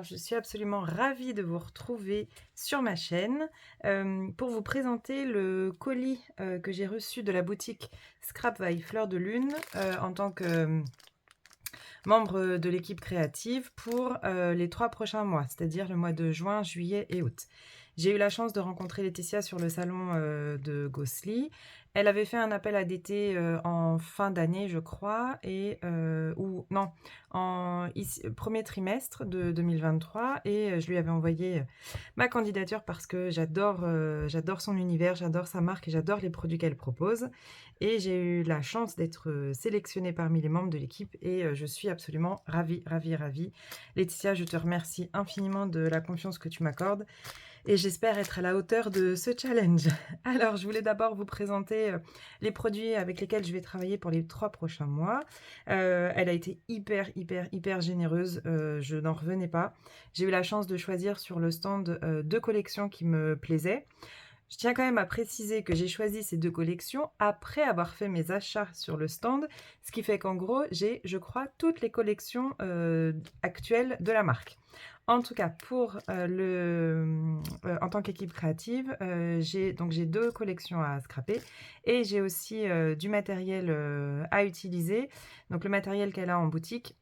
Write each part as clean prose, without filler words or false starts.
Alors, je suis absolument ravie de vous retrouver sur ma chaîne, pour vous présenter le colis, que j'ai reçu de la boutique Scrap by Fleur de Lune, en tant que, membre de l'équipe créative pour, les 3 prochains mois, c'est-à-dire le mois de juin, juillet et août. J'ai eu la chance de rencontrer Laetitia sur le salon, de Gossely. Elle avait fait un appel à d'été, en fin d'année, je crois et ou non, en ici 1 trimestre de 2023 et je lui avais envoyé, ma candidature parce que j'adore son univers, j'adore sa marque et j'adore les produits qu'elle propose et j'ai eu la chance d'être, sélectionnée parmi les membres de l'équipe et je suis absolument ravie, ravie, ravie. Laetitia, je te remercie infiniment de la confiance que tu m'accordes et j'espère être à la hauteur de ce challenge. Alors, je voulais d'abord vous présenter, les produits avec lesquels je vais travailler pour les 3 prochains mois. Elle a été hyper, hyper, hyper généreuse, je n'en revenais pas. J'ai eu la chance de choisir sur le stand, 2 collections qui me plaisaient. Je tiens quand même à préciser que j'ai choisi ces 2 collections après avoir fait mes achats sur le stand, ce qui fait qu'en gros, j'ai, je crois, toutes les collections, actuelles de la marque. En tout cas, pour, en tant qu'équipe créative, j'ai 2 collections à scraper et j'ai aussi, du matériel, à utiliser. Donc le matériel qu'elle a en boutique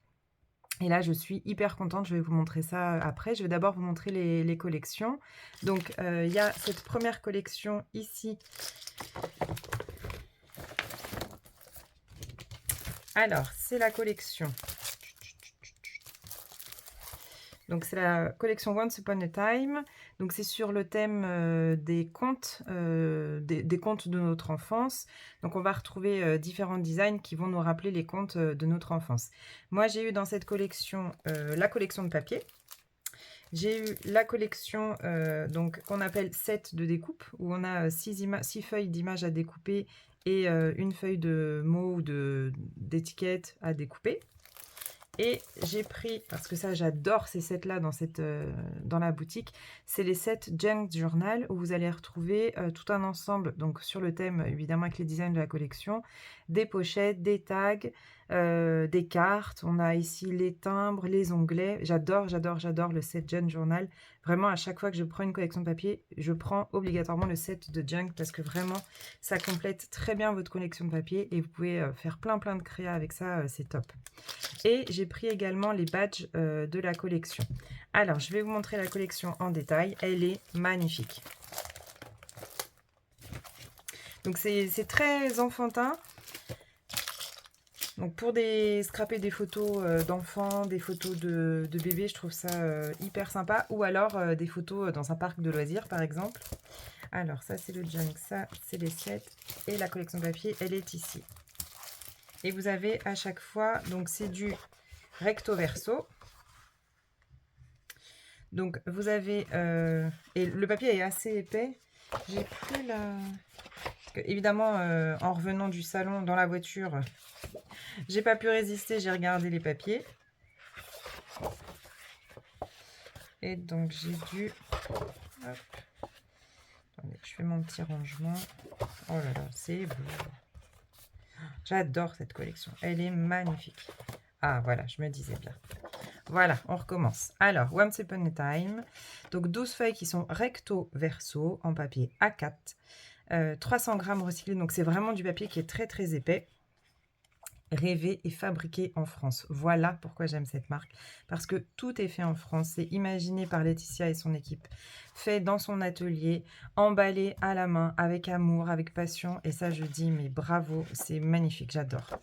et là, je suis hyper contente, je vais vous montrer ça, après. Je vais d'abord vous montrer les collections. Donc, il y a cette première collection ici. Alors, c'est la collection. Donc, c'est la collection Once Upon a Time. Donc, c'est sur le thème, des contes, des contes de notre enfance. Donc, on va retrouver, différents designs qui vont nous rappeler les contes, de notre enfance. Moi, j'ai eu dans cette collection, la collection de papier. J'ai eu la collection donc qu'on appelle set de découpe, où on a 6 feuilles d'images à découper et une feuille de mots ou d'étiquettes à découper. Et j'ai pris, parce que ça j'adore ces sets-là dans la boutique, c'est les sets Junk Journal où vous allez retrouver tout un ensemble, donc sur le thème évidemment avec les designs de la collection, des pochettes, des tags, des cartes. On a ici les timbres, les onglets. J'adore, j'adore, j'adore le set Junk Journal. Vraiment, à chaque fois que je prends une collection de papier, je prends obligatoirement le set de Junk parce que vraiment, ça complète très bien votre collection de papier et vous pouvez faire plein plein de créas avec ça, c'est top. Et j'ai pris également les badges de la collection. Alors, je vais vous montrer la collection en détail. Elle est magnifique. Donc, c'est très enfantin. Donc, pour scraper des photos d'enfants, des photos de bébés, je trouve ça hyper sympa. Ou alors des photos dans un parc de loisirs, par exemple. Alors, ça, c'est le junk. Ça, c'est les sets. Et la collection de papier, elle est ici. Et vous avez à chaque fois, donc c'est du recto verso. Donc vous avez, et le papier est assez épais. J'ai pris la... Évidemment, en revenant du salon dans la voiture, j'ai pas pu résister, j'ai regardé les papiers. Et donc j'ai dû... Hop. Attendez, je fais mon petit rangement. Oh là là, c'est beau. J'adore cette collection, elle est magnifique. Ah voilà, je me disais bien. Voilà, on recommence. Alors, Once Upon a Time. Donc 12 feuilles qui sont recto verso en papier A4. 300 grammes recyclés, donc c'est vraiment du papier qui est très très épais. Rêvé et fabriqué en France. Voilà pourquoi j'aime cette marque. Parce que tout est fait en France. C'est imaginé par Laetitia et son équipe. Fait dans son atelier, emballé à la main, avec amour, avec passion. Et ça, je dis, mais bravo, c'est magnifique, j'adore.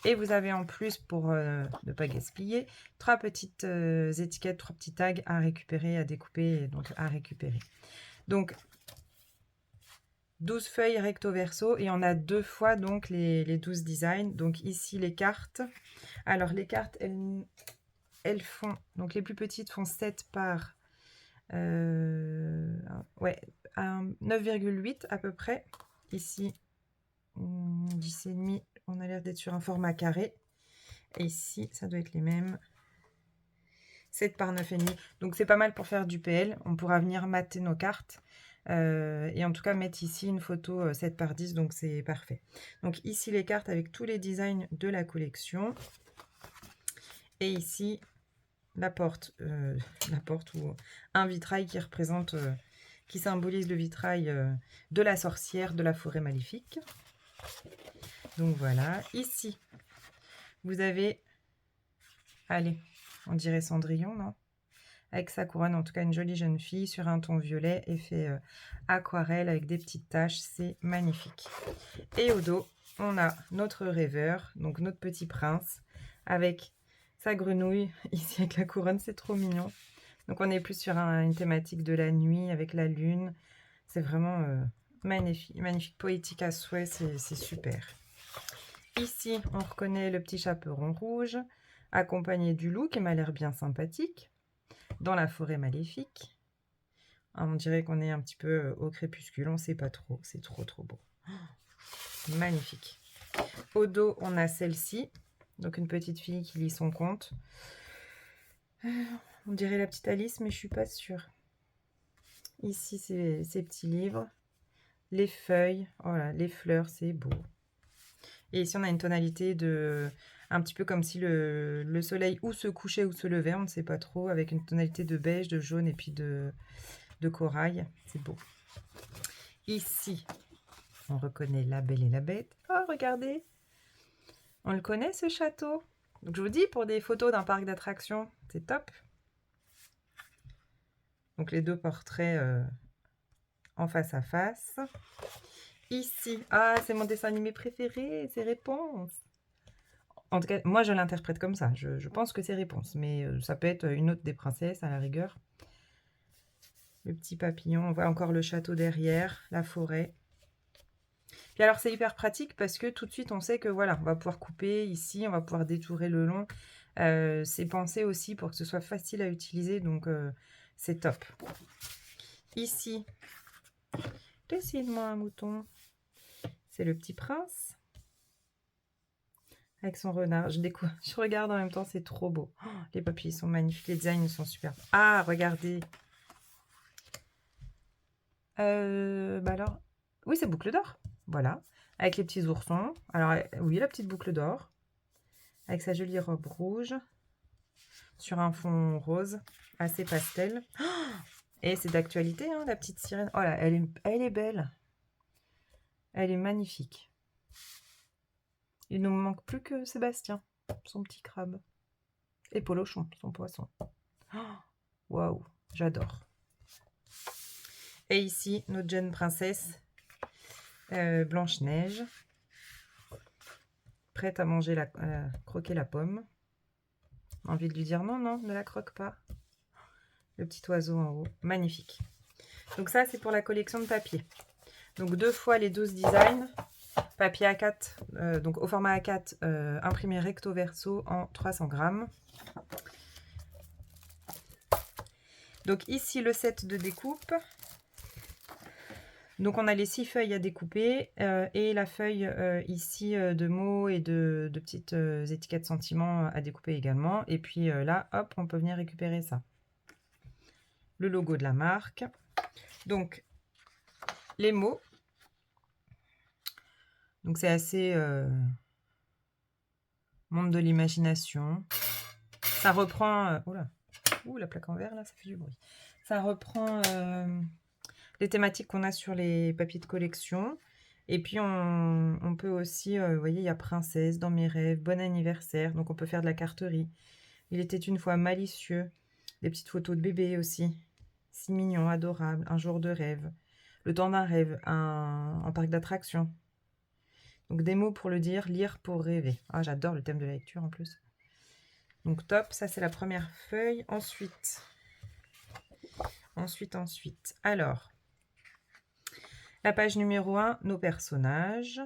Et vous avez en plus, pour ne pas gaspiller, 3 petites étiquettes, 3 petits tags à récupérer, à découper, donc à récupérer. Donc, 12 feuilles recto verso et on a 2 fois donc les 12 designs. Donc ici les cartes. Alors les cartes, elles font, donc les plus petites font 7 par ouais, 9,8 à peu près. Ici, 10,5, on a l'air d'être sur un format carré. Et ici, ça doit être les mêmes. 7 par 9,5. Donc c'est pas mal pour faire du PL. On pourra venir mater nos cartes. Et en tout cas mettre ici une photo 7 par 10, donc c'est parfait. Donc ici les cartes avec tous les designs de la collection. Et ici la porte ou un vitrail qui représente, qui symbolise le vitrail de la sorcière de la forêt maléfique. Donc voilà, ici, vous avez, allez, on dirait Cendrillon, non? Avec sa couronne, en tout cas une jolie jeune fille sur un ton violet, effet aquarelle avec des petites taches, c'est magnifique. Et au dos, on a notre rêveur, donc notre petit prince, avec sa grenouille, ici avec la couronne, c'est trop mignon. Donc on est plus sur une thématique de la nuit avec la lune, c'est vraiment magnifique, magnifique, poétique à souhait, c'est super. Ici, on reconnaît le petit chaperon rouge, accompagné du loup qui m'a l'air bien sympathique, dans la forêt maléfique. On dirait qu'on est un petit peu au crépuscule, on ne sait pas trop, c'est trop trop beau. Magnifique. Au dos, on a celle-ci, donc une petite fille qui lit son conte. On dirait la petite Alice, mais je suis pas sûre. Ici, ces petits livres. Les feuilles, voilà, les fleurs, c'est beau. Et ici, on a une tonalité de... un petit peu comme si le soleil ou se couchait ou se levait, on ne sait pas trop, avec une tonalité de beige, de jaune et puis de corail. C'est beau. Ici, on reconnaît La Belle et la Bête. Oh, regardez! On le connaît, ce château. Donc, je vous dis, pour des photos d'un parc d'attractions, c'est top. Donc, les deux portraits en face à face. Ici, ah, c'est mon dessin animé préféré, c'est Réponse. En tout cas, moi, je l'interprète comme ça. Je pense que c'est Réponse, mais ça peut être une autre des princesses, à la rigueur. Le petit papillon, on voit encore le château derrière, la forêt. Puis alors, c'est hyper pratique parce que tout de suite, on sait que voilà, on va pouvoir couper ici, on va pouvoir détourer le long. C'est pensé aussi pour que ce soit facile à utiliser, donc c'est top. Ici, dessine-moi un mouton. C'est le petit prince. Avec son renard. Je regarde en même temps, c'est trop beau. Oh, les papiers sont magnifiques, les designs sont super. Ah, regardez. Bah alors, oui, c'est boucle d'or. Voilà. Avec les petits oursons. Alors, oui, la petite boucle d'or. Avec sa jolie robe rouge. Sur un fond rose. Assez pastel. Oh, et c'est d'actualité, hein, la petite sirène. Oh là, elle est belle. Elle est magnifique. Il ne nous manque plus que Sébastien, son petit crabe. Et Polochon, son poisson. Waouh, j'adore. Et ici, notre jeune princesse, Blanche-Neige, prête à manger croquer la pomme. Envie de lui dire non, non, ne la croque pas. Le petit oiseau en haut, magnifique. Donc ça, c'est pour la collection de papier. Donc 2 fois les 12 designs, papier A4, donc au format A4, imprimé recto verso en 300 grammes. Donc ici, le set de découpe. Donc on a les 6 feuilles à découper et la feuille ici de mots et de petites étiquettes sentiments à découper également. Et puis là, hop, on peut venir récupérer ça. Le logo de la marque. Donc les mots. Donc c'est assez monde de l'imagination. Ça reprend... oula, la plaque en verre là, ça fait du bruit. Ça reprend... les thématiques qu'on a sur les papiers de collection. Et puis, on peut aussi, vous voyez, il y a princesse, dans mes rêves, bon anniversaire. Donc, on peut faire de la carterie. Il était une fois malicieux. Des petites photos de bébé aussi. Si mignon, adorable. Un jour de rêve. Le temps d'un rêve. Un parc d'attractions. Donc, des mots pour le dire, lire pour rêver. Ah, j'adore le thème de la lecture en plus. Donc, top. Ça, c'est la première feuille. Ensuite. Alors... La page numéro 1, nos personnages.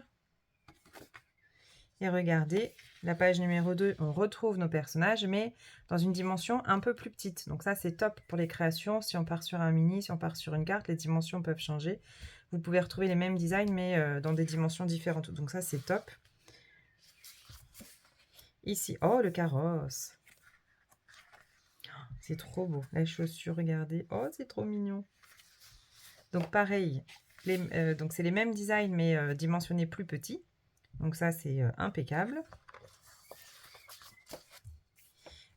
Et regardez, la page numéro 2, on retrouve nos personnages, mais dans une dimension un peu plus petite. Donc ça, c'est top pour les créations. Si on part sur un mini, si on part sur une carte, les dimensions peuvent changer. Vous pouvez retrouver les mêmes designs, mais dans des dimensions différentes. Donc ça, c'est top. Ici, oh, le carrosse. C'est trop beau. Les chaussures, regardez. Oh, c'est trop mignon. Donc pareil, donc c'est les mêmes designs, mais dimensionnés plus petits. Donc ça, c'est impeccable.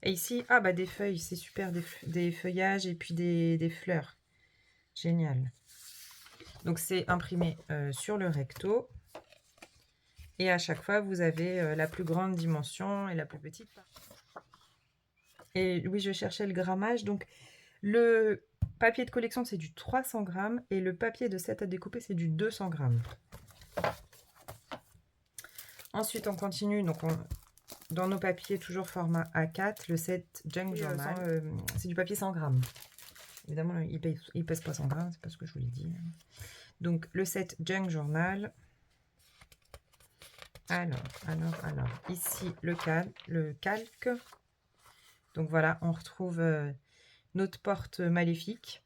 Et ici, ah bah des feuilles, c'est super, des feuillages et puis des fleurs. Génial. Donc c'est imprimé sur le recto. Et à chaque fois, vous avez la plus grande dimension et la plus petite. Et oui, je cherchais le grammage. Donc le papier de collection, c'est du 300 grammes. Et le papier de 7 à découper, c'est du 200 grammes. Ensuite, on continue. Donc dans nos papiers, toujours format A4, le set Junk Journal. C'est du papier 100 grammes. Évidemment, il pèse pas 100 grammes, c'est pas ce que je vous l'ai dit. Donc, le set Junk Journal. Alors. Ici, le calque. Donc, voilà, on retrouve notre porte maléfique.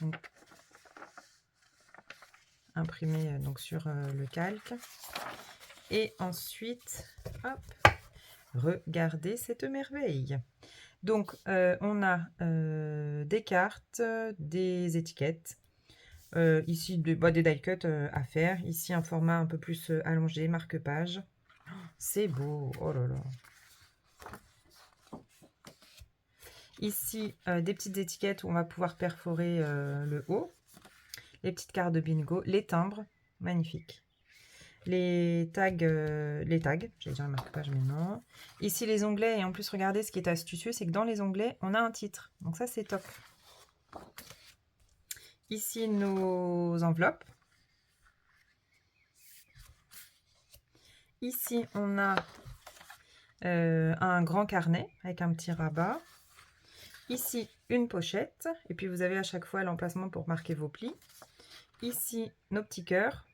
Donc, imprimé donc, sur le calque. Et ensuite, hop, regardez cette merveille. Donc, on a des cartes, des étiquettes. Ici, des die cut à faire. Ici, un format un peu plus allongé, marque-page. C'est beau. Oh là là. Ici, des petites étiquettes où on va pouvoir perforer le haut. Les petites cartes de bingo. Les timbres. Magnifique. Les tags, j'allais dire le marque-page, mais non. Ici, les onglets. Et en plus, regardez, ce qui est astucieux, c'est que dans les onglets, on a un titre. Donc ça, c'est top. Ici, nos enveloppes. Ici, on a un grand carnet avec un petit rabat. Ici, une pochette. Et puis, vous avez à chaque fois l'emplacement pour marquer vos plis. Ici, nos petits cœurs.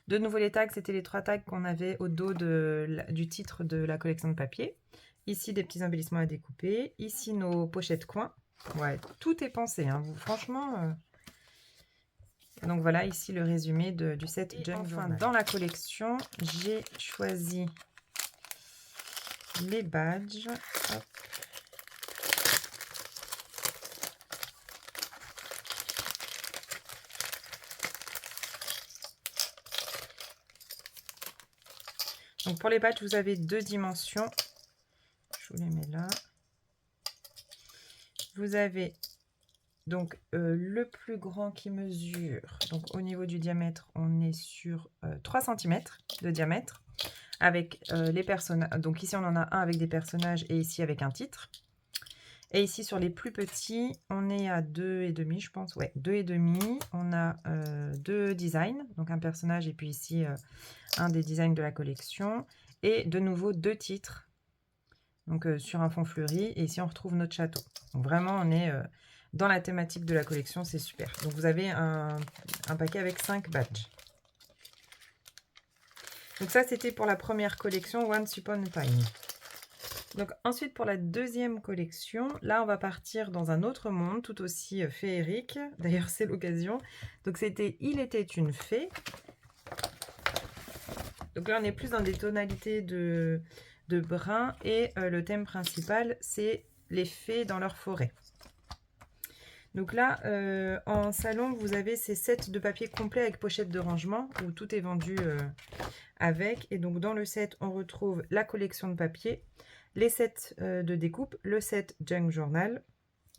De nouveau, les tags, c'était les 3 tags qu'on avait au dos du titre de la collection de papier. Ici, des petits embellissements à découper. Ici, nos pochettes coins. Ouais, tout est pensé. Hein. Franchement... Donc voilà, ici le résumé du set Junk Journal. Dans la collection, j'ai choisi les badges. Hop. Donc pour les badges, vous avez 2 dimensions. Je vous les mets là. Vous avez donc le plus grand qui mesure, donc au niveau du diamètre, on est sur 3 cm de diamètre, avec les personnages. Donc ici on en a un avec des personnages et ici avec un titre. Et ici sur les plus petits, on est à 2,5 je pense, ouais, 2,5. On a 2 designs, donc un personnage et puis ici un des designs de la collection. Et de nouveau 2 titres, donc sur un fond fleuri. Et ici on retrouve notre château. Donc vraiment on est... dans la thématique de la collection, c'est super. Donc vous avez un paquet avec 5 badges. Donc ça, c'était pour la première collection, Once Upon a Time. Donc ensuite, pour la deuxième collection, là, on va partir dans un autre monde, tout aussi féerique. D'ailleurs, c'est l'occasion. Donc c'était Il était une fée. Donc là, on est plus dans des tonalités de brun. Et le thème principal, c'est les fées dans leur forêt. Donc là, en salon, vous avez ces sets de papier complets avec pochette de rangement où tout est vendu avec. Et donc dans le set, on retrouve la collection de papier, les sets de découpe, le set Junk Journal.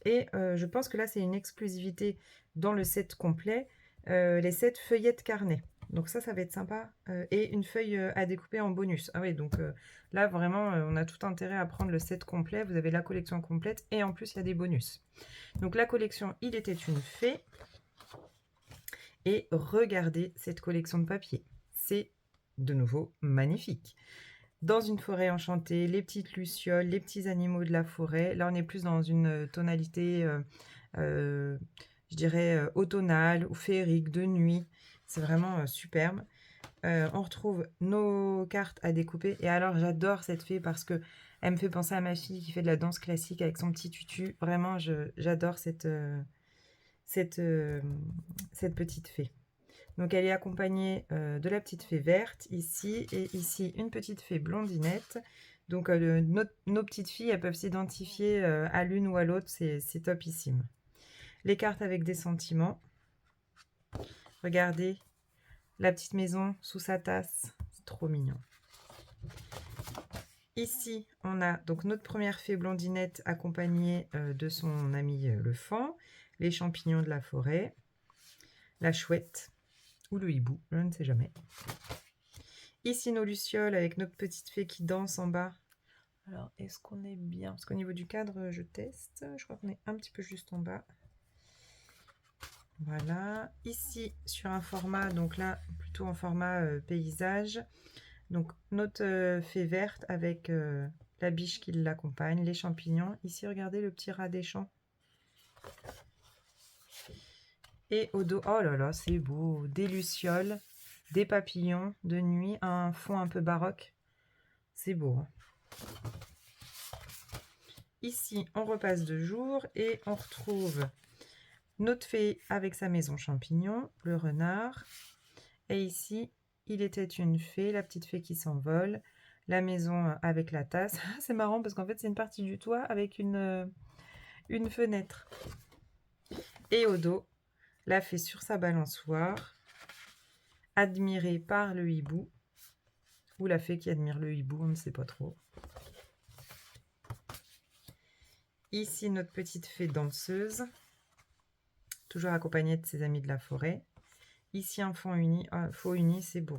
Et je pense que là, c'est une exclusivité dans le set complet, les sets feuillettes carnet. Donc ça va être sympa. Et une feuille à découper en bonus. Ah oui, donc là, vraiment, on a tout intérêt à prendre le set complet. Vous avez la collection complète et en plus, il y a des bonus. Donc la collection Il était une fée. Et regardez cette collection de papier. C'est de nouveau magnifique. Dans une forêt enchantée, les petites lucioles, les petits animaux de la forêt. Là, on est plus dans une tonalité, je dirais, automnale ou féerique, de nuit. C'est vraiment superbe. On retrouve nos cartes à découper. Et alors, j'adore cette fée parce que elle me fait penser à ma fille qui fait de la danse classique avec son petit tutu. Vraiment, j'adore cette petite fée. Donc elle est accompagnée de la petite fée verte ici, et ici une petite fée blondinette. Donc nos petites filles, elles peuvent s'identifier à l'une ou à l'autre, c'est topissime. Les cartes avec des sentiments. Regardez, la petite maison sous sa tasse, c'est trop mignon. Ici, on a donc notre première fée blondinette accompagnée de son ami le faon, les champignons de la forêt, la chouette ou le hibou, je ne sais jamais. Ici, nos lucioles avec notre petite fée qui danse en bas. Alors, est-ce qu'on est bien? Parce qu'au niveau du cadre, je teste. Je crois qu'on est un petit peu juste en bas. Voilà. Ici, sur un format, donc là, plutôt en format paysage. Donc, notre fée verte avec la biche qui l'accompagne, les champignons. Ici, regardez le petit rat des champs. Et au dos, oh là là, c'est beau, des lucioles, des papillons de nuit, un fond un peu baroque. C'est beau. Ici, on repasse de jour et on retrouve notre fée avec sa maison champignon, le renard. Et ici, il était une fée, la petite fée qui s'envole, la maison avec la tasse. C'est marrant parce qu'en fait, c'est une partie du toit avec une fenêtre. Et au dos, la fée sur sa balançoire, admirée par le hibou. Ou la fée qui admire le hibou, on ne sait pas trop. Ici, notre petite fée danseuse, toujours accompagnée de ses amis de la forêt. Ici, un faux uni, c'est beau.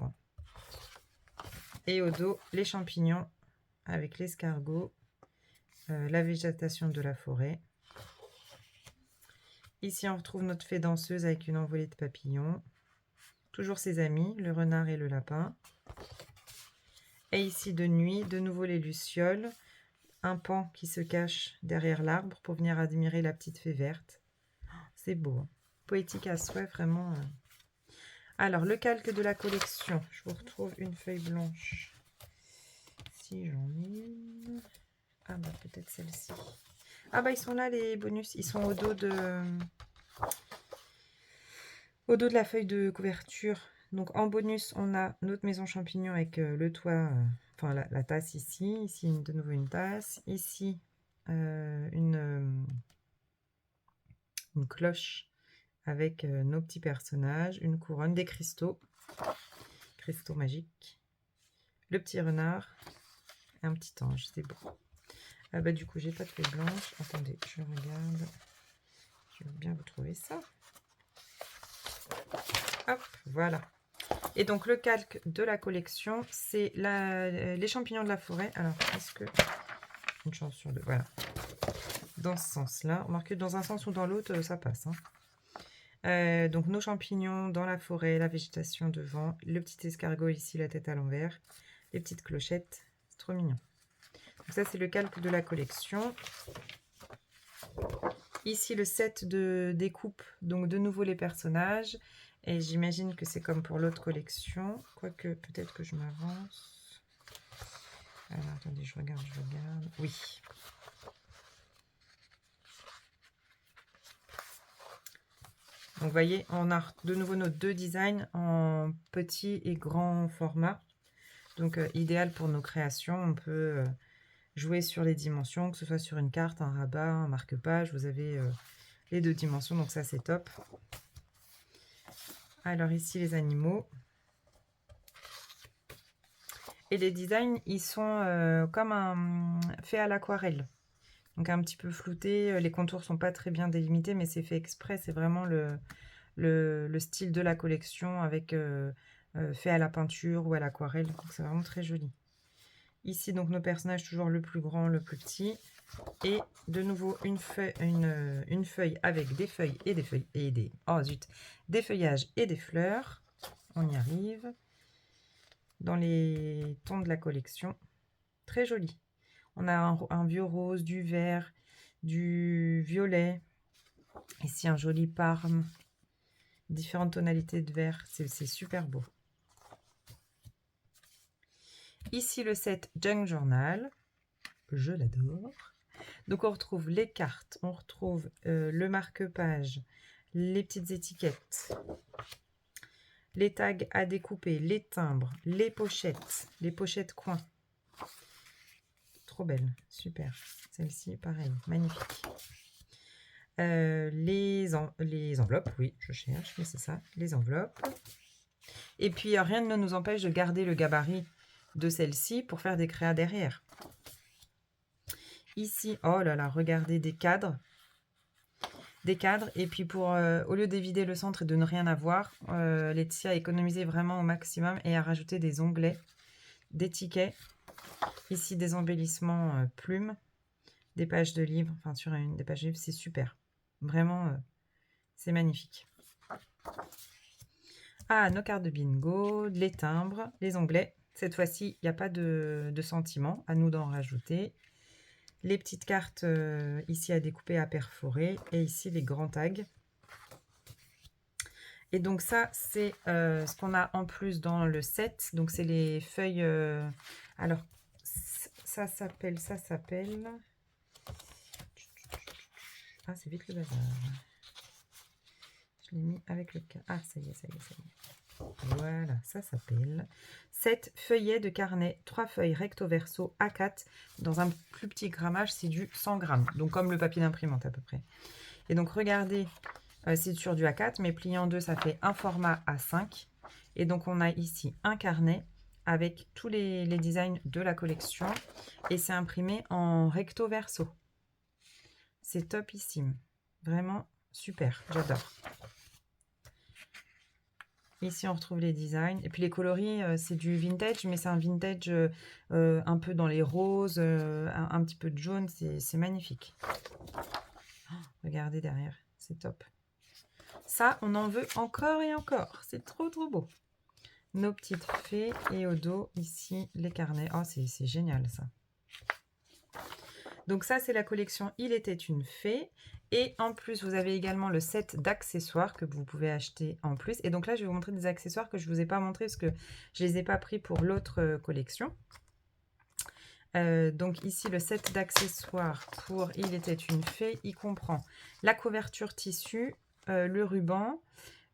Et au dos, les champignons avec l'escargot, la végétation de la forêt. Ici, on retrouve notre fée danseuse avec une envolée de papillons. Toujours ses amis, le renard et le lapin. Et ici, de nuit, de nouveau les lucioles. Un paon qui se cache derrière l'arbre pour venir admirer la petite fée verte. C'est beau. Poétique à souhait, vraiment. Alors, le calque de la collection. Je vous retrouve une feuille blanche. Si j'en ai une. Ah bah peut-être celle-ci. Ah bah ils sont là les bonus. Ils sont au dos de la feuille de couverture. Donc en bonus, on a notre maison champignon avec le toit, enfin la tasse ici. Ici, de nouveau une tasse. Ici, une cloche avec nos petits personnages, une couronne, des cristaux magiques, le petit renard et un petit ange, c'est beau. Ah bah du coup, j'ai pas de feuille blanche. Attendez, je regarde. Je veux bien vous trouver ça. Hop, voilà. Et donc le calque de la collection, c'est les champignons de la forêt. Alors, est-ce que... Une chance sur deux, voilà. Dans ce sens-là. Remarquez, dans un sens ou dans l'autre, ça passe. Donc nos champignons dans la forêt, la végétation devant, le petit escargot ici, la tête à l'envers, les petites clochettes, c'est trop mignon. Donc ça c'est le calque de la collection. Ici le set de découpe, donc de nouveau les personnages, et j'imagine que c'est comme pour l'autre collection, quoique peut-être que je m'avance. Alors attendez, je regarde, oui. Donc vous voyez, on a de nouveau nos deux designs en petit et grand format. Donc idéal pour nos créations. On peut jouer sur les dimensions, que ce soit sur une carte, un rabat, un marque-page. Vous avez les deux dimensions, donc ça c'est top. Alors ici les animaux. Et les designs, ils sont comme faits à l'aquarelle. Donc un petit peu flouté, les contours sont pas très bien délimités, mais c'est fait exprès, c'est vraiment le style de la collection avec fait à la peinture ou à l'aquarelle, donc c'est vraiment très joli. Ici donc nos personnages, toujours le plus grand, le plus petit, et de nouveau une feuille avec des feuilles et des feuilles et des feuillages et des fleurs. On y arrive dans les tons de la collection, très joli. On a un vieux rose, du vert, du violet. Ici, un joli parme. Différentes tonalités de vert. C'est super beau. Ici, le set Junk Journal. Je l'adore. Donc, on retrouve les cartes. On retrouve le marque-page, les petites étiquettes, les tags à découper, les timbres, les pochettes coins. Trop belle, super. Celle-ci, pareil, magnifique. Les enveloppes, oui, je cherche, mais c'est ça, les enveloppes. Et puis, rien ne nous empêche de garder le gabarit de celle-ci pour faire des créas derrière. Ici, oh là là, regardez des cadres. Des cadres. Et puis pour, au lieu d'évider le centre et de ne rien avoir, Laetitia a économisé vraiment au maximum et a rajouté des onglets, des tickets. Ici, des embellissements plumes, des pages de livres, enfin sur des pages de livres, c'est super. Vraiment, c'est magnifique. Ah, nos cartes de bingo, les timbres, les onglets. Cette fois-ci, il n'y a pas de sentiments, à nous d'en rajouter. Les petites cartes ici à découper, à perforer. Et ici, les grands tags. Et donc ça, c'est ce qu'on a en plus dans le set. Donc c'est les feuilles... alors, ça s'appelle... Ah, c'est vite le bazar. Je l'ai mis avec le... Ah, ça y est. Voilà, ça s'appelle 7 feuillets de carnet, 3 feuilles recto verso A4. Dans un plus petit grammage, c'est du 100 grammes. Donc comme le papier d'imprimante à peu près. Et donc regardez, c'est sur du A4, mais plié en deux, ça fait un format A5. Et donc on a ici un carnet avec tous les designs de la collection. Et c'est imprimé en recto verso. C'est topissime. Vraiment super, j'adore. Ici, on retrouve les designs. Et puis les coloris, c'est du vintage, mais c'est un vintage un peu dans les roses, un petit peu de jaune. C'est magnifique. Oh, regardez derrière, c'est top. Ça, on en veut encore et encore. C'est trop, trop beau. Nos petites fées et au dos, ici, les carnets. Oh, c'est génial, ça. Donc ça, c'est la collection Il était une fée. Et en plus, vous avez également le set d'accessoires que vous pouvez acheter en plus. Et donc là, je vais vous montrer des accessoires que je ne vous ai pas montré parce que je ne les ai pas pris pour l'autre collection. Donc ici, le set d'accessoires pour Il était une fée, il comprend la couverture tissu, le ruban,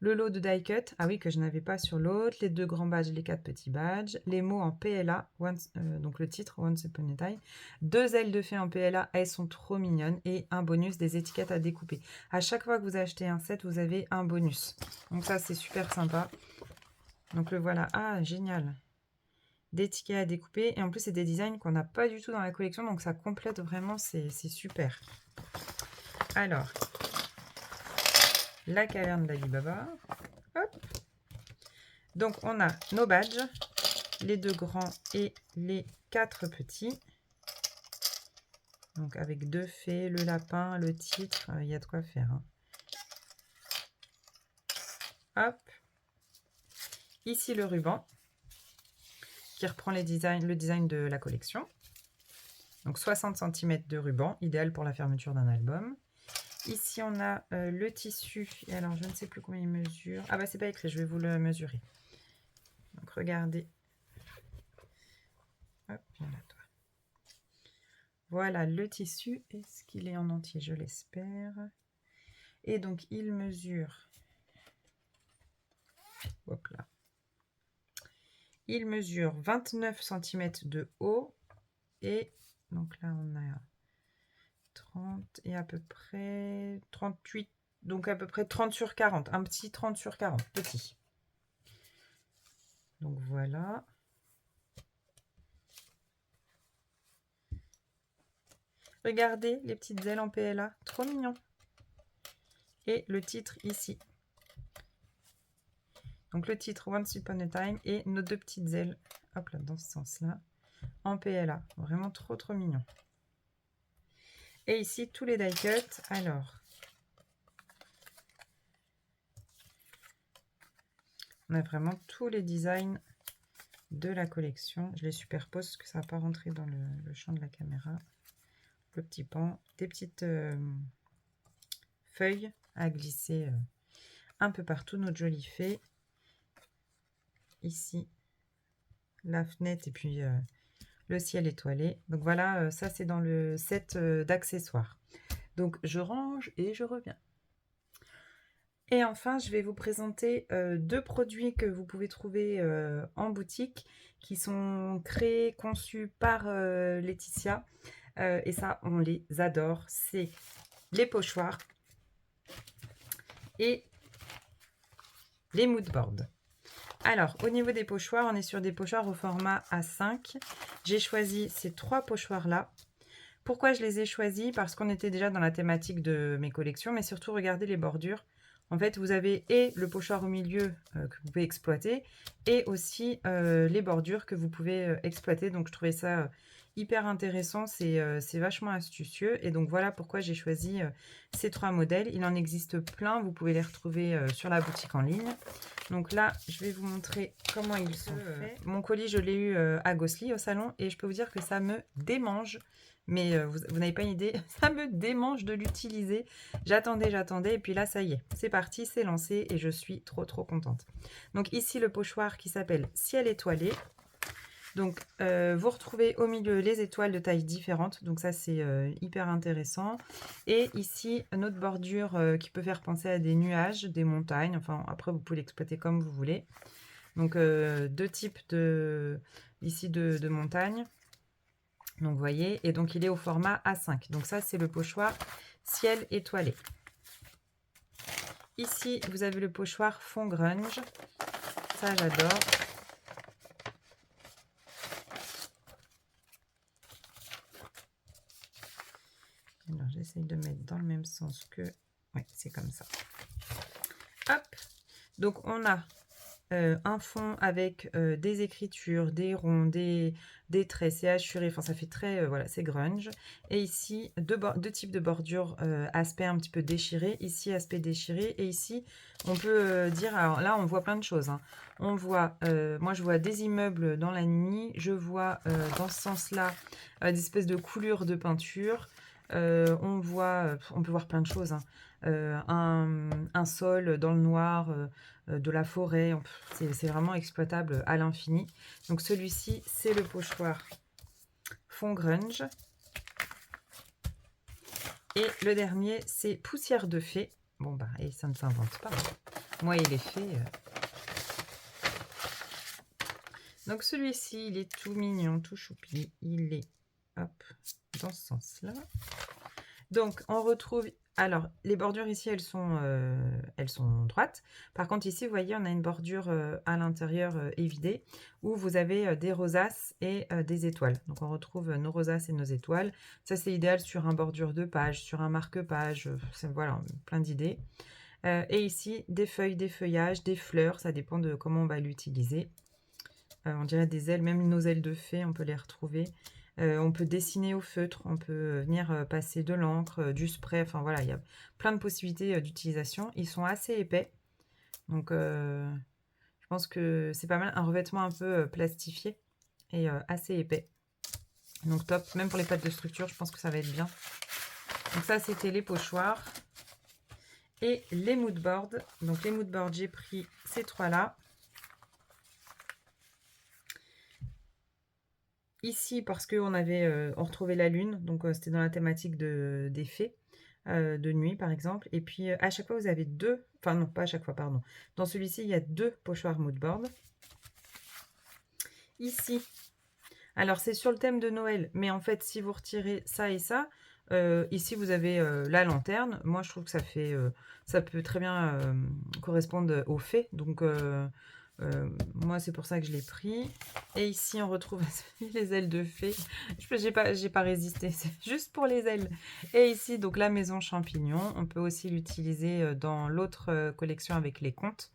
le lot de die cut, ah oui, que je n'avais pas sur l'autre, les 2 grands badges, les 4 petits badges, les mots en PLA, donc le titre, Once Upon a Time, 2 ailes de fée en PLA, elles sont trop mignonnes, et un bonus des étiquettes à découper. À chaque fois que vous achetez un set, vous avez un bonus. Donc ça, c'est super sympa. Donc le voilà, ah, génial. Des tickets à découper, et en plus, c'est des designs qu'on n'a pas du tout dans la collection, donc ça complète vraiment, c'est super. Alors, la caverne d'Ali Baba. Hop. Donc, on a nos badges, les 2 grands et les 4 petits. Donc, avec 2 fées, le lapin, le titre, il y a de quoi faire. Hein. Hop. Ici, le ruban, qui reprend le design de la collection. Donc, 60 cm de ruban, idéal pour la fermeture d'un album. Ici, on a le tissu. Et alors, je ne sais plus combien il mesure. Ah bah, c'est pas écrit, je vais vous le mesurer. Donc, regardez. Hop, viens là, toi. Voilà le tissu. Est-ce qu'il est en entier? Je l'espère. Et donc, il mesure... Hop là. Il mesure 29 cm de haut. Et donc là, on a 30 et à peu près 38. Donc, à peu près 30 sur 40. Un petit 30 sur 40. Petit. Donc, voilà. Regardez les petites ailes en PLA. Trop mignon. Et le titre ici. Donc le titre Once Upon a Time et nos 2 petites ailes, hop là, dans ce sens-là, en PLA. Vraiment trop trop mignon. Et ici, tous les die cuts. Alors, on a vraiment tous les designs de la collection. Je les superpose parce que ça va pas rentrer dans le champ de la caméra. Le petit pan, des petites feuilles à glisser un peu partout, notre jolie fée. Ici, la fenêtre et puis le ciel étoilé. Donc voilà, ça c'est dans le set d'accessoires. Donc je range et je reviens. Et enfin, je vais vous présenter 2 produits que vous pouvez trouver en boutique qui sont créés, conçus par Laetitia. Et ça, on les adore. C'est les pochoirs et les moodboards. Alors, au niveau des pochoirs, on est sur des pochoirs au format A5. J'ai choisi ces 3 pochoirs-là. Pourquoi je les ai choisis? Parce qu'on était déjà dans la thématique de mes collections, mais surtout regardez les bordures. En fait, vous avez et le pochoir au milieu que vous pouvez exploiter, et aussi les bordures que vous pouvez exploiter. Donc, je trouvais ça hyper intéressant, c'est vachement astucieux. Et donc, voilà pourquoi j'ai choisi ces 3 modèles. Il en existe plein, vous pouvez les retrouver sur la boutique en ligne. Donc là, je vais vous montrer comment ils sont faits. Mon colis, je l'ai eu à Gosselies au salon, et je peux vous dire que ça me démange. Mais vous n'avez pas une idée, ça me démange de l'utiliser. J'attendais, et puis là, ça y est, c'est parti, c'est lancé, et je suis trop contente. Donc ici, le pochoir qui s'appelle Ciel étoilé. Donc, vous retrouvez au milieu les étoiles de tailles différentes, donc ça, c'est hyper intéressant. Et ici, notre bordure qui peut faire penser à des nuages, des montagnes, enfin, après, vous pouvez l'exploiter comme vous voulez. Donc, 2 types ici de montagnes. Donc, vous voyez, et donc il est au format A5. Donc ça, c'est le pochoir ciel étoilé. Ici, vous avez le pochoir fond grunge. Ça, j'adore. Alors, j'essaye de mettre dans le même sens que... Oui, c'est comme ça. Hop. Donc, on a un fond avec des écritures, des ronds, des traits, c'est hachuré, enfin ça fait très, voilà, c'est grunge. Et ici, deux types de bordures, aspect un petit peu déchiré, ici aspect déchiré, et ici on peut dire, alors là on voit plein de choses, hein. On voit, moi je vois des immeubles dans la nuit, je vois dans ce sens-là des espèces de coulures de peinture, on peut voir plein de choses, hein. Un sol dans le noir, de la forêt, c'est vraiment exploitable à l'infini. Donc celui-ci, c'est le pochoir fond grunge. Et le dernier, c'est poussière de fée. Bon bah, et ça ne s'invente pas. Moi, il est fait. Donc celui-ci, il est tout mignon, tout choupi. Il est, hop, dans ce sens-là. Donc on retrouve... Alors, les bordures ici, elles sont droites. Par contre, ici, vous voyez, on a une bordure à l'intérieur évidée, où vous avez des rosaces et des étoiles. Donc, on retrouve nos rosaces et nos étoiles. Ça, c'est idéal sur un bordure de page, sur un marque-page. Voilà, plein d'idées. Et ici, des feuilles, des feuillages, des fleurs. Ça dépend de comment on va l'utiliser. On dirait des ailes, même nos ailes de fée, on peut les retrouver. On peut dessiner au feutre, on peut venir passer de l'encre, du spray, enfin voilà, il y a plein de possibilités d'utilisation. Ils sont assez épais, donc je pense que c'est pas mal, un revêtement un peu plastifié et assez épais. Donc top, même pour les pattes de structure, je pense que ça va être bien. Donc ça, c'était les pochoirs. Et les moodboards. Donc les moodboards, j'ai pris ces 3-là. Ici, parce qu'on on retrouvait la lune, donc c'était dans la thématique des fées, de nuit par exemple. Et puis à chaque fois, vous avez deux, enfin non, pas à chaque fois, pardon. Dans celui-ci, il y a 2 pochoirs moodboard. Ici, alors c'est sur le thème de Noël, mais en fait, si vous retirez ça et ça, ici vous avez la lanterne. Moi, je trouve que ça peut très bien correspondre aux fées, donc moi, c'est pour ça que je l'ai pris. Et ici, on retrouve les ailes de fée. J'ai pas résisté, c'est juste pour les ailes. Et ici, donc la maison champignon. On peut aussi l'utiliser dans l'autre collection avec les contes.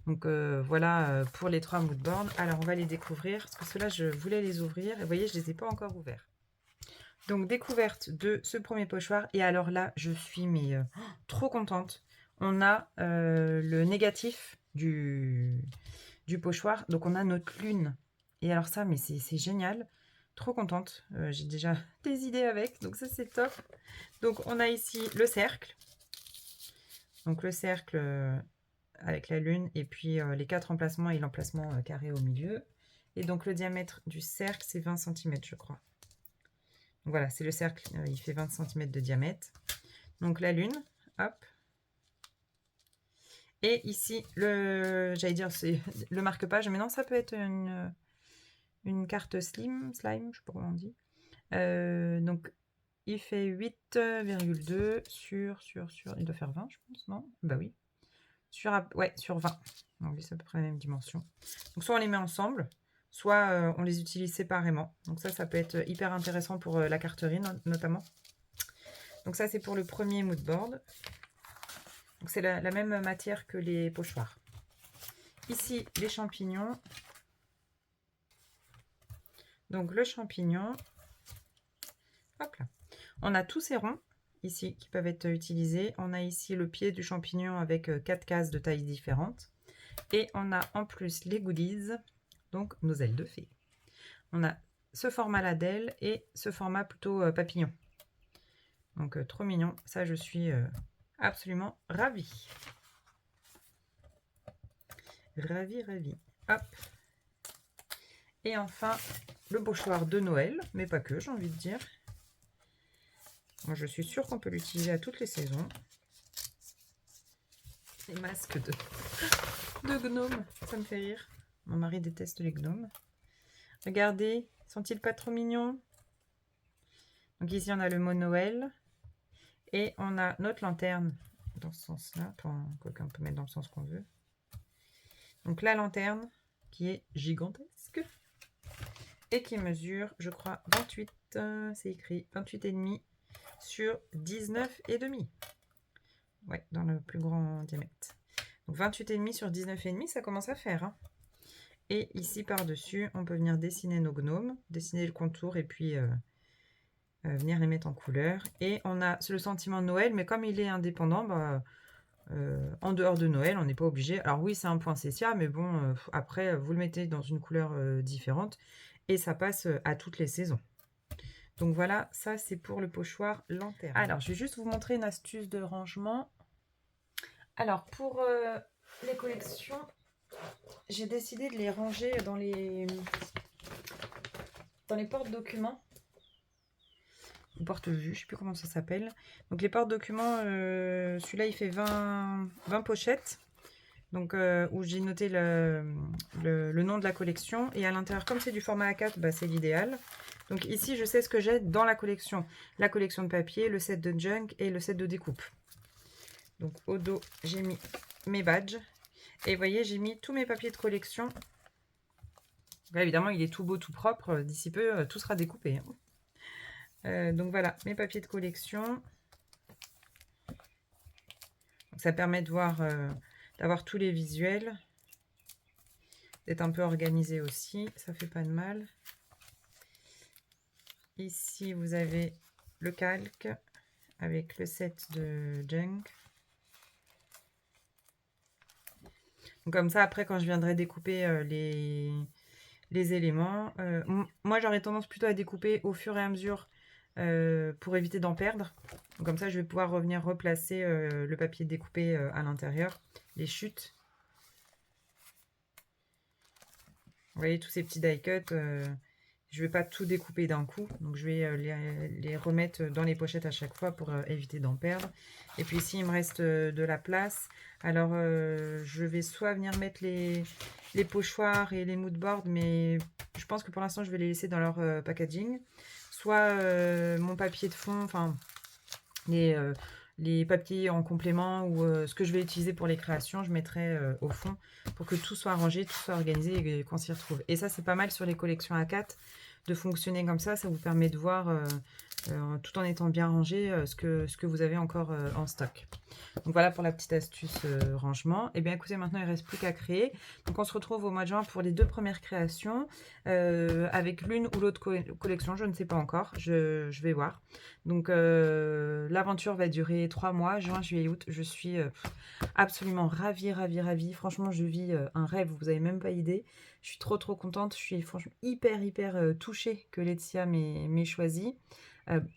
Donc voilà pour les 3 moodboards. Alors, on va les découvrir parce que ceux-là, je voulais les ouvrir. Et vous voyez, je les ai pas encore ouverts. Donc, découverte de ce premier pochoir. Et alors là, je suis trop contente. On a le négatif du pochoir. Donc, on a notre lune. Et alors ça, mais c'est génial. Trop contente. J'ai déjà des idées avec. Donc, ça, c'est top. Donc, on a ici le cercle. Donc, le cercle avec la lune. Et puis, les 4 emplacements et l'emplacement carré au milieu. Et donc, le diamètre du cercle, c'est 20 cm, je crois. Donc, voilà, c'est le cercle. Il fait 20 cm de diamètre. Donc, la lune. Hop. Et ici, j'allais dire, c'est le marque-page, mais non, ça peut être une carte slime, je sais pas comment on dit. Donc, il fait 8,2 sur, il doit faire 20, je pense, non? Bah oui. Ouais, sur 20. Donc c'est à peu près la même dimension. Donc soit on les met ensemble, soit on les utilise séparément. Donc ça peut être hyper intéressant pour la carterie notamment. Donc ça c'est pour le premier mood board. Donc c'est la même matière que les pochoirs. Ici les champignons. Donc le champignon, hop là. On a tous ces ronds ici qui peuvent être utilisés. On a ici le pied du champignon avec 4 cases de tailles différentes. Et on a en plus les goodies, donc nos ailes de fée. On a ce format ladelle et ce format plutôt papillon. Donc trop mignon, ça je suis absolument ravie. Ravie. Hop. Et enfin, le pochoir de Noël, mais pas que, j'ai envie de dire. Moi, je suis sûre qu'on peut l'utiliser à toutes les saisons. Les masques de gnomes, ça me fait rire. Mon mari déteste les gnomes. Regardez, sont-ils pas trop mignons? Donc ici, on a le mot Noël. Et on a notre lanterne dans ce sens-là. Enfin, quoique on peut mettre dans le sens qu'on veut. Donc la lanterne qui est gigantesque. Et qui mesure, je crois, 28. C'est écrit 28,5 sur 19,5. Ouais, dans le plus grand diamètre. Donc 28,5 sur 19,5, ça commence à faire. Hein. Et ici, par-dessus, on peut venir dessiner nos gnomes, dessiner le contour et puis venir les mettre en couleur. Et on a le sentiment de Noël, mais comme il est indépendant, bah, en dehors de Noël, on n'est pas obligé. Alors oui, c'est un poinsettia, mais bon, après, vous le mettez dans une couleur différente et ça passe à toutes les saisons. Donc voilà, ça c'est pour le pochoir lanterne. Alors, je vais juste vous montrer une astuce de rangement. Alors, pour les collections, j'ai décidé de les ranger dans les porte-documents. Ou porte-vue, je ne sais plus comment ça s'appelle. Donc les porte-documents, celui-là il fait 20 pochettes. Donc où j'ai noté le nom de la collection. Et à l'intérieur, comme c'est du format A4, bah, c'est l'idéal. Donc ici, je sais ce que j'ai dans la collection. La collection de papier, le set de junk et le set de découpe. Donc au dos, j'ai mis mes badges. Et vous voyez, j'ai mis tous mes papiers de collection. Là, évidemment, il est tout beau, tout propre. D'ici peu, tout sera découpé. Donc voilà, mes papiers de collection. Donc, ça permet de voir, d'avoir tous les visuels. D'être un peu organisé aussi, ça fait pas de mal. Ici, vous avez le calque avec le set de junk. Donc, comme ça, après, quand je viendrai découper les éléments, moi, j'aurais tendance plutôt à découper au fur et à mesure pour éviter d'en perdre. Donc, comme ça, je vais pouvoir revenir replacer le papier découpé à l'intérieur, les chutes. Vous voyez, tous ces petits die cuts, je ne vais pas tout découper d'un coup. Donc, je vais les remettre dans les pochettes à chaque fois pour éviter d'en perdre. Et puis, ici, il me reste de la place. Alors, je vais soit venir mettre les pochoirs et les mood boards, mais je pense que pour l'instant, je vais les laisser dans leur packaging. Soit mon papier de fond, enfin, les papiers en complément ou ce que je vais utiliser pour les créations, je mettrai au fond pour que tout soit rangé, tout soit organisé et qu'on s'y retrouve. Et ça, c'est pas mal sur les collections A4 de fonctionner comme ça. Ça vous permet de voir, tout en étant bien rangé, ce que vous avez encore en stock. Donc voilà pour la petite astuce rangement. Et bien écoutez, maintenant il ne reste plus qu'à créer. Donc on se retrouve au mois de juin pour les 2 premières créations avec l'une ou l'autre collection, je ne sais pas encore, je vais voir. Donc l'aventure va durer 3 mois, juin, juillet, août. Je suis absolument ravie. Franchement, je vis un rêve, vous n'avez même pas idée. Je suis trop contente, je suis franchement hyper touchée que Laetitia m'ait choisie.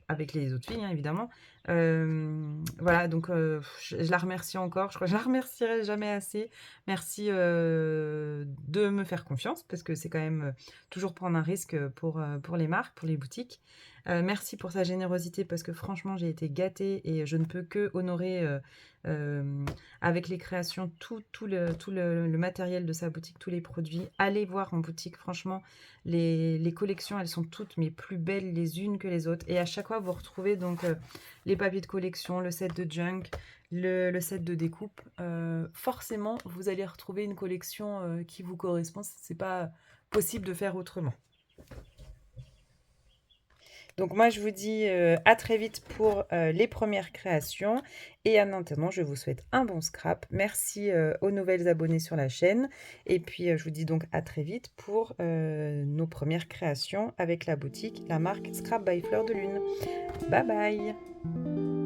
Avec les autres filles, hein, évidemment. Voilà, donc je la remercie encore. Je crois que je la remercierai jamais assez. Merci de me faire confiance, parce que c'est quand même toujours prendre un risque pour les marques, pour les boutiques. Merci pour sa générosité, parce que franchement, j'ai été gâtée et je ne peux que honorer avec les créations tout le matériel de sa boutique, tous les produits. Allez voir en boutique, franchement, les collections, elles sont toutes mais plus belles les unes que les autres. Et à chaque fois, vous retrouvez donc les papiers de collection, le set de junk, le set de découpe, forcément, vous allez retrouver une collection qui vous correspond. C'est pas possible de faire autrement. Donc moi, je vous dis à très vite pour les premières créations. Et en attendant, je vous souhaite un bon scrap. Merci aux nouvelles abonnées sur la chaîne. Et puis, je vous dis donc à très vite pour nos premières créations avec la boutique, la marque Scrap by Fleur de Lune. Bye bye!